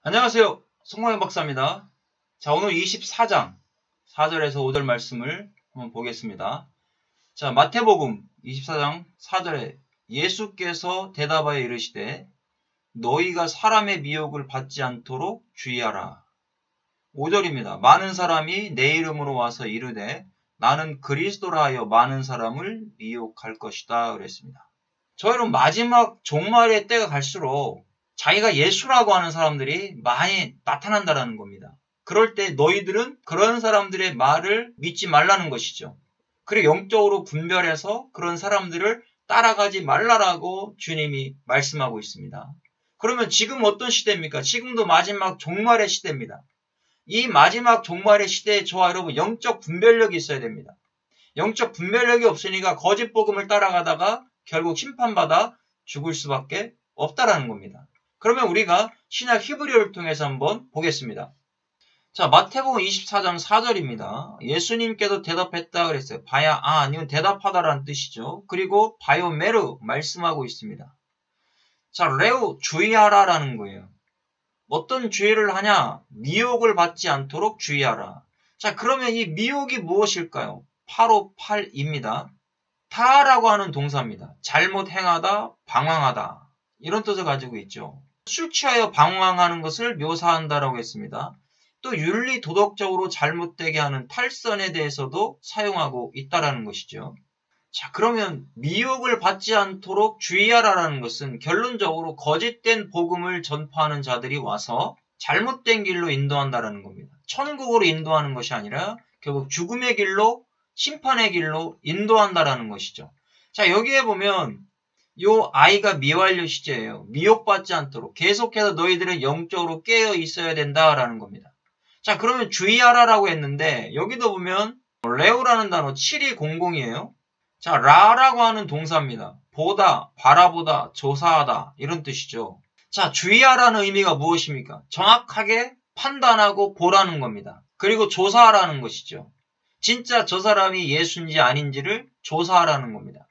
안녕하세요. 송광현 박사입니다. 자, 오늘 24장 4절에서 5절 말씀을 한번 보겠습니다. 자, 마태복음 24장 4절에 예수께서 대답하여 이르시되 너희가 사람의 미혹을 받지 않도록 주의하라. 5절입니다. 많은 사람이 내 이름으로 와서 이르되 나는 그리스도라 하여 많은 사람을 미혹할 것이다 그랬습니다. 저희는 마지막 종말의 때가 갈수록 자기가 예수라고 하는 사람들이 많이 나타난다는 겁니다. 그럴 때 너희들은 그런 사람들의 말을 믿지 말라는 것이죠. 그리고 영적으로 분별해서 그런 사람들을 따라가지 말라라고 주님이 말씀하고 있습니다. 그러면 지금 어떤 시대입니까? 지금도 마지막 종말의 시대입니다. 이 마지막 종말의 시대에 저와 여러분 영적 분별력이 있어야 됩니다. 영적 분별력이 없으니까 거짓 복음을 따라가다가 결국 심판받아 죽을 수밖에 없다라는 겁니다. 그러면 우리가 신약 히브리어를 통해서 한번 보겠습니다. 자, 마태복음 24장 4절입니다. 예수님께서 대답했다 그랬어요. 바야 이건 대답하다라는 뜻이죠. 그리고 바요메르 말씀하고 있습니다. 자, 레오 주의하라라는 거예요. 어떤 주의를 하냐? 미혹을 받지 않도록 주의하라. 자, 그러면 이 미혹이 무엇일까요? 858입니다. 타라고 하는 동사입니다. 잘못 행하다, 방황하다. 이런 뜻을 가지고 있죠. 술 취하여 방황하는 것을 묘사한다라고 했습니다. 또 윤리 도덕적으로 잘못되게 하는 탈선에 대해서도 사용하고 있다라는 것이죠. 자, 그러면 미혹을 받지 않도록 주의하라는 것은 결론적으로 거짓된 복음을 전파하는 자들이 와서 잘못된 길로 인도한다라는 겁니다. 천국으로 인도하는 것이 아니라 결국 죽음의 길로, 심판의 길로 인도한다라는 것이죠. 자, 여기에 보면 요 아이가 미완료 시제예요. 미혹받지 않도록 계속해서 너희들은 영적으로 깨어 있어야 된다라는 겁니다. 자, 그러면 주의하라라고 했는데 여기도 보면 레오라는 단어 7200이에요. 자, 라라고 하는 동사입니다. 보다, 바라보다, 조사하다 이런 뜻이죠. 자, 주의하라는 의미가 무엇입니까? 정확하게 판단하고 보라는 겁니다. 그리고 조사하라는 것이죠. 진짜 저 사람이 예수인지 아닌지를 조사하라는 겁니다.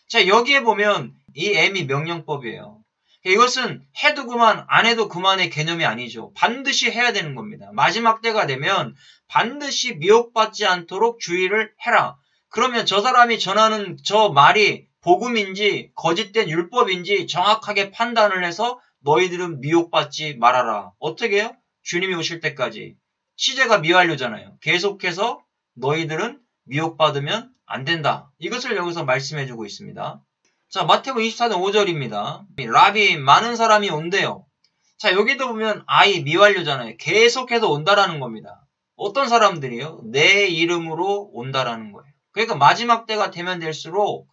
자, 여기에 보면 이 M이 명령법이에요. 이것은 해도 그만 안 해도 그만의 개념이 아니죠. 반드시 해야 되는 겁니다. 마지막 때가 되면 반드시 미혹받지 않도록 주의를 해라. 그러면 저 사람이 전하는 저 말이 복음인지 거짓된 율법인지 정확하게 판단을 해서 너희들은 미혹받지 말아라. 어떻게 해요? 주님이 오실 때까지. 시제가 미완료잖아요. 계속해서 너희들은 미혹받으면 안 된다. 이것을 여기서 말씀해주고 있습니다. 자, 마태복음 24장 5절입니다. 라비 많은 사람이 온대요. 자, 여기도 보면 아이 미완료잖아요. 계속해서 온다라는 겁니다. 어떤 사람들이요? 내 이름으로 온다라는 거예요. 그러니까 마지막 때가 되면 될수록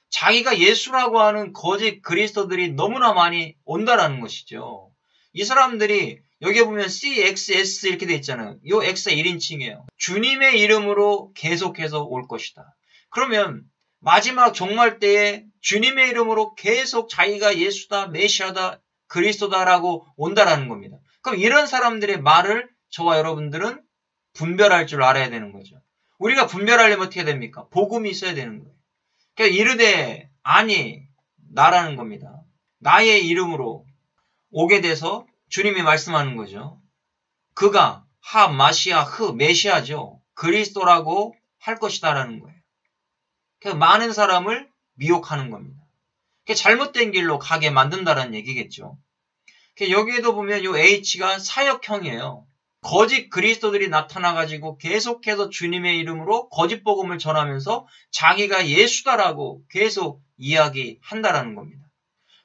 자기가 예수라고 하는 거짓 그리스도들이 너무나 많이 온다라는 것이죠. 이 사람들이 여기 보면 CXS 이렇게 돼 있잖아요. 이 X가 1인칭이에요. 주님의 이름으로 계속해서 올 것이다. 그러면 마지막 종말 때에 주님의 이름으로 계속 자기가 예수다, 메시아다, 그리스도다라고 온다라는 겁니다. 그럼 이런 사람들의 말을 저와 여러분들은 분별할 줄 알아야 되는 거죠. 우리가 분별하려면 어떻게 됩니까? 복음이 있어야 되는 거예요. 그러니까 이르되 아니 나라는 겁니다. 나의 이름으로 오게 돼서 주님이 말씀하는 거죠. 그가 메시아죠. 그리스도라고 할 것이다라는 거예요. 그래서 많은 사람을 미혹하는 겁니다. 잘못된 길로 가게 만든다는 얘기겠죠. 여기에도 보면 이 H가 사역형이에요. 거짓 그리스도들이 나타나가지고 계속해서 주님의 이름으로 거짓 복음을 전하면서 자기가 예수다라고 계속 이야기한다라는 겁니다.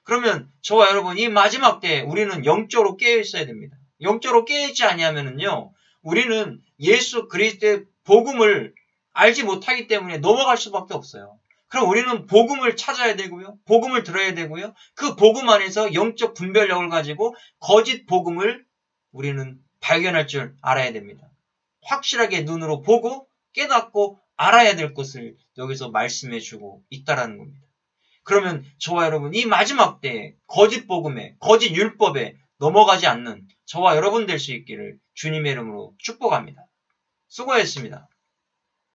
그러면 저와 여러분 이 마지막 때에 우리는 영적으로 깨어 있어야 됩니다. 영적으로 깨어있지 아니하면요 우리는 예수 그리스도의 복음을 알지 못하기 때문에 넘어갈 수밖에 없어요. 그럼 우리는 복음을 찾아야 되고요. 복음을 들어야 되고요. 그 복음 안에서 영적 분별력을 가지고 거짓 복음을 우리는 발견할 줄 알아야 됩니다. 확실하게 눈으로 보고 깨닫고 알아야 될 것을 여기서 말씀해주고 있다라는 겁니다. 그러면 저와 여러분 이 마지막 때에 거짓 복음에 거짓 율법에 넘어가지 않는 저와 여러분 될 수 있기를 주님의 이름으로 축복합니다. 수고하셨습니다.